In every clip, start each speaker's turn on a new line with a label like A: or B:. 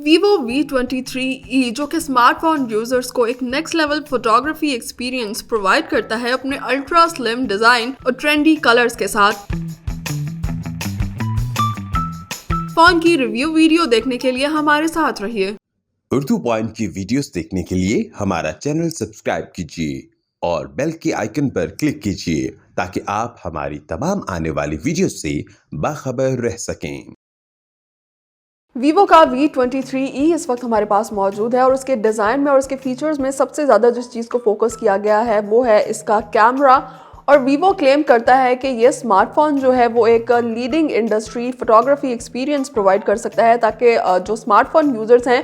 A: Vivo V23e जो कि smartphone users को एक next level photography experience provide करता है अपने अल्ट्रा स्लिम डिजाइन और ट्रेंडी कलर्स के साथ। फोन की रिव्यू वीडियो देखने के लिए हमारे साथ रहिए।
B: उर्दू पॉइंट की वीडियोस देखने के लिए हमारा चैनल सब्सक्राइब कीजिए और बेल के आइकन पर क्लिक कीजिए ताकि आप हमारी तमाम आने वाली वीडियोस से बाखबर रह सकें।
A: Vivo का V23e इस वक्त हमारे पास मौजूद है और उसके डिज़ाइन में और उसके फीचर्स में सबसे ज़्यादा जिस चीज़ को फोकस किया गया है वो है इसका कैमरा। और Vivo क्लेम करता है कि ये स्मार्टफोन जो है वो एक leading industry photography experience provide कर सकता है ताकि जो स्मार्टफोन यूजर्स हैं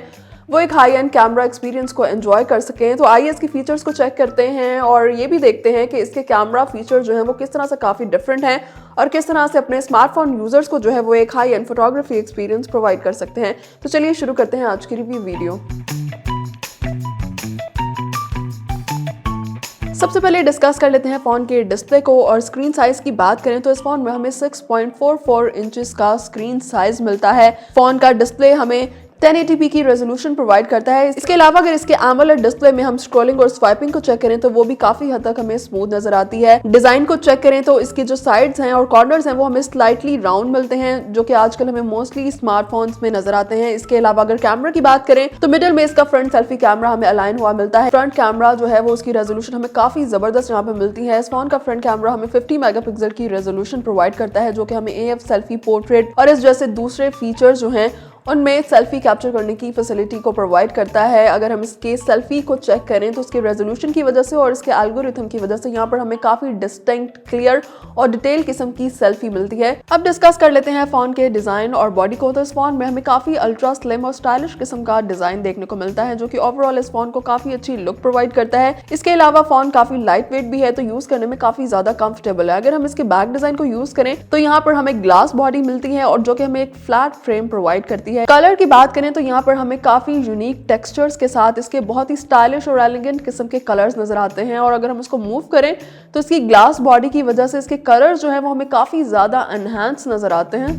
A: वो एक हाई एंड कैमरा एक्सपीरियंस को एंजॉय कर सकें। तो आइए इसके फीचर्स को चेक करते हैं और ये भी देखते हैं कि इसके कैमरा फीचर जो हैं वो किस तरह से काफ़ी डिफरेंट हैं और किस तरह से अपने स्मार्टफोन यूजर्स को जो है वो एक high and photography experience provide कर सकते हैं। तो चलिए शुरू करते हैं आज की रिव्यू वीडियो। सबसे पहले डिस्कस कर लेते हैं फ़ोन के डिस्प्ले को और स्क्रीन साइज़ की बात करें तो इस फ़ोन में हमें 6.44 इंचेस का स्क्रीन साइज़ मिलता है। फ़ोन का डिस्प्ले हमें 1080p की रेजोल्यूशन प्रोवाइड करता है। इसके अलावा अगर इसके एमोलेड डिस्प्ले में हम स्क्रॉलिंग और स्वाइपिंग को चेक करें तो वो भी काफी हद तक हमें स्मूथ नजर आती है। डिजाइन को चेक करें तो इसके जो साइड्स हैं और कॉर्नर्स हैं वो हमें स्लाइटली राउंड मिलते हैं जो कि आजकल हमें मोस्टली स्मार्टफोन्स में नजर आते हैं। इसके अलावा अगर कैमरा की बात करें तो मिडिल में इसका फ्रंट सेल्फी कैमरा हमें अलाइन हुआ मिलता है। फ्रंट कैमरा जो है वो उसकी रेजोल्यूशन हमें काफी जबरदस्त यहाँ पे मिलती है। इस फोन का फ्रंट कैमरा हमें 50 मेगापिक्सल की रेजोल्यूशन प्रोवाइड करता है जो कि हमें AF सेल्फी पोर्ट्रेट और इस जैसे दूसरे फीचर्स जो हैं उनमें सेल्फी कैप्चर करने की फैसिलिटी को प्रोवाइड करता है। अगर हम इसके सेल्फी को चेक करें तो उसके रेजोल्यूशन की वजह से और इसके एल्गोरिथम की वजह से यहाँ पर हमें काफी डिस्टिंक्ट, क्लियर और डिटेल किस्म की सेल्फी मिलती है। अब डिस्कस कर लेते हैं फोन के डिजाइन और बॉडी को। तो इस फोन में हमें काफी अल्ट्रा स्लिम और स्टाइलिश किस्म का डिजाइन देखने को मिलता है जो कि ओवरऑल इस फोन को काफी अच्छी लुक प्रोवाइड करता है। इसके अलावा फोन काफी लाइट वेट भी है तो यूज करने में काफी ज्यादा कंफर्टेबल है। अगर हम इसके बैक डिजाइन को यूज करें तो यहाँ पर हमें ग्लास बॉडी मिलती है और जो कि हमें एक फ्लैट फ्रेम प्रोवाइड करती है। कलर की बात करें तो यहाँ पर हमें काफी यूनिक टेक्सचर्स के साथ इसके बहुत ही स्टाइलिश और एलिगेंट किस्म के कलर्स नजर आते हैं। और अगर हम इसको मूव करें तो इसकी ग्लास बॉडी की वजह से इसके कलर्स जो है वो हमें काफी ज्यादा एनहांस नजर आते हैं।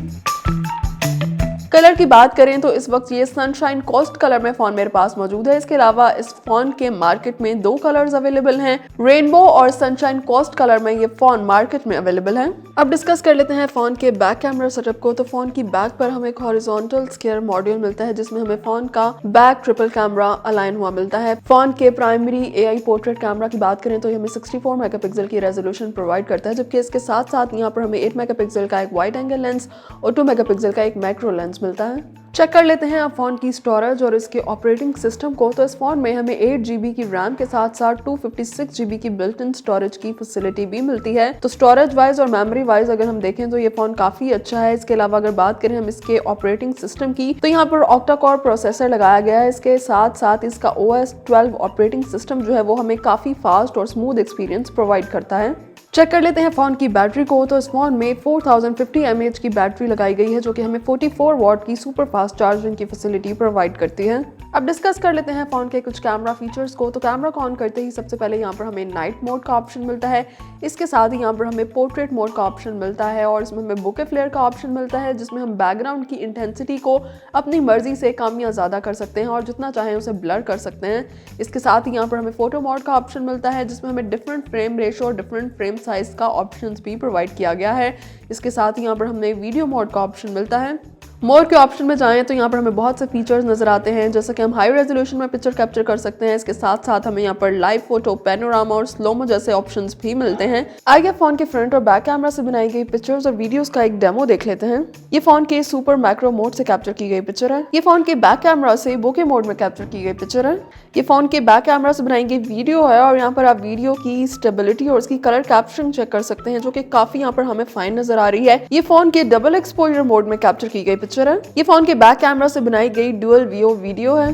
A: कलर की बात करें तो इस वक्त ये सनशाइन कोस्ट कलर में फोन मेरे पास मौजूद है। इसके अलावा इस फोन के मार्केट में 2 कलर्स अवेलेबल हैं, रेनबो और सनशाइन कोस्ट कलर में ये फोन मार्केट में अवेलेबल है। अब डिस्कस कर लेते हैं फोन के बैक कैमरा सेटअप को। तो फोन की बैक पर हमें एक हॉरिजॉन्टल स्क्वायर मॉड्यूल मिलता है जिसमें हमें फोन का बैक ट्रिपल कैमरा अलाइन हुआ मिलता है। फोन के प्राइमरी AI पोर्ट्रेट कैमरा की बात करें तो हमें 64 मेगापिक्सल की रेजोल्यूशन प्रोवाइड करता है जबकि इसके साथ साथ यहाँ पर हमें 8 मेगापिक्सल का एक वाइड एंगल लेंस और 2 मेगापिक्सल का एक मैक्रो लेंस मिलता है। चेक कर लेते हैं अब फोन की स्टोरेज और इसके ऑपरेटिंग सिस्टम को। तो इस फोन में हमें 8 GB की रैम के साथ साथ 256 GB की बिल्ट इन स्टोरेज की फैसिलिटी भी मिलती है। तो स्टोरेज वाइज और मेमोरी वाइज अगर हम देखें तो ये फोन काफी अच्छा है। इसके अलावा अगर बात करें हम इसके ऑपरेटिंग सिस्टम की तो यहाँ पर ऑक्टा-कोर प्रोसेसर लगाया गया है। इसके साथ साथ इसका OS 12 ऑपरेटिंग सिस्टम जो है वो हमें काफी फास्ट और स्मूथ एक्सपीरियंस प्रोवाइड करता है। चेक कर लेते हैं फोन की बैटरी को। तो इस फोन में 4050 mAh की बैटरी लगाई गई है जो कि हमें 44 वॉट की सुपर फास्ट चार्जिंग की फैसिलिटी प्रोवाइड करती है। अब डिस्कस कर लेते हैं फोन के कुछ कैमरा फीचर्स को। तो कैमरा को ऑन करते ही सबसे पहले यहाँ पर हमें नाइट मोड का ऑप्शन मिलता है। इसके साथ ही यहाँ पर हमें पोर्ट्रेट मोड का ऑप्शन मिलता है और इसमें हमें बुके फ्लेयर का ऑप्शन मिलता है जिसमें हम बैकग्राउंड की इंटेंसिटी को अपनी मर्जी से कम या ज्यादा कर सकते हैं और जितना चाहें उसे ब्लर कर सकते हैं। इसके साथ ही यहाँ पर हमें फोटो मोड का ऑप्शन मिलता है जिसमें हमें डिफरेंट फ्रेम रेशो और डिफरेंट फ्रेम साइज का ऑप्शंस भी प्रोवाइड किया गया है। इसके साथ ही यहाँ पर हमें वीडियो मोड का ऑप्शन मिलता है। मोर के ऑप्शन में जाएं तो यहाँ पर हमें बहुत से फीचर्स नजर आते हैं जैसे कि हम हाई रेजोल्यूशन में पिक्चर कैप्चर कर सकते हैं। इसके साथ साथ हमें यहाँ पर लाइव फोटो, पैनोरामा और स्लोमो जैसे ऑप्शंस भी मिलते हैं। आइए फोन के फ्रंट और बैक कैमरा से बनाई गई पिक्चर्स और वीडियोस का एक डेमो देख लेते हैं। ये फोन के सुपर मैक्रो मोड से कैप्चर की गई पिक्चर है। ये फोन के बैक कैमरा से बोके मोड में कैप्चर की गई पिक्चर है। ये फोन के बैक कैमरा से बनाई गई वीडियो है और यहाँ पर आप वीडियो की स्टेबिलिटी और उसकी कलर कैप्चरिंग चेक कर सकते हैं जो कि काफी यहाँ पर हमें फाइन नजर आ रही है। ये फोन के डबल एक्सपोजर मोड में कैप्चर की गई पिक्चर है। ये फोन के बैक कैमरा से बनाई गई डुअल व्यू वीडियो है।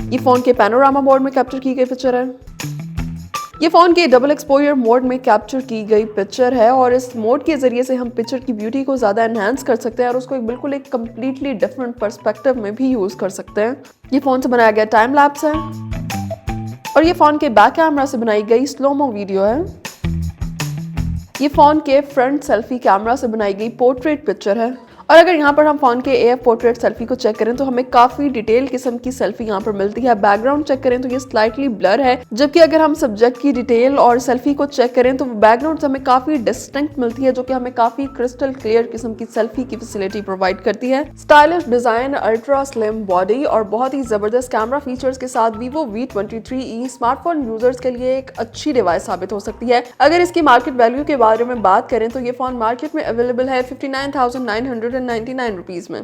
A: ये फोन के पैनोरामा मोड में कैप्चर की गई पिक्चर है। ये फोन के डबल एक्सपोजर मोड में कैप्चर की गई पिक्चर है और इस मोड के जरिए से हम पिक्चर की ब्यूटी को ज्यादा एनहांस कर सकते हैं और उसको बिल्कुल एक कम्प्लीटली डिफरेंट पर्सपेक्टिव में भी यूज कर सकते हैं। ये फोन से बनाया गया टाइम लैप्स है और ये फोन के बैक कैमरा से बनाई गई स्लोमो वीडियो है। ये फोन के फ्रंट सेल्फी कैमरा से बनाई गई पोर्ट्रेट पिक्चर है और अगर यहाँ पर हम फोन के AF पोर्ट्रेट सेल्फी को चेक करें तो हमें काफी डिटेल किस्म की सेल्फी यहाँ पर मिलती है। बैकग्राउंड चेक करें तो ये स्लाइटली ब्लर है, जबकि अगर हम सब्जेक्ट की डिटेल और सेल्फी को चेक करें तो बैकग्राउंड से हमें काफी डिस्टिंक्ट मिलती है, जो कि हमें काफी क्रिस्टल क्लियर किस्म की सेल्फी की फैसिलिटी प्रोवाइड करती है। Stylish design, ultra slim body और बहुत ही जबरदस्त कैमरा फीचर्स के साथ Vivo V23e स्मार्टफोन यूजर्स के लिए एक अच्छी डिवाइस साबित हो सकती है। अगर इसकी मार्केट वैल्यू के बारे में बात करें तो ये फोन मार्केट में अवेलेबल है 59,999 रुपीज में।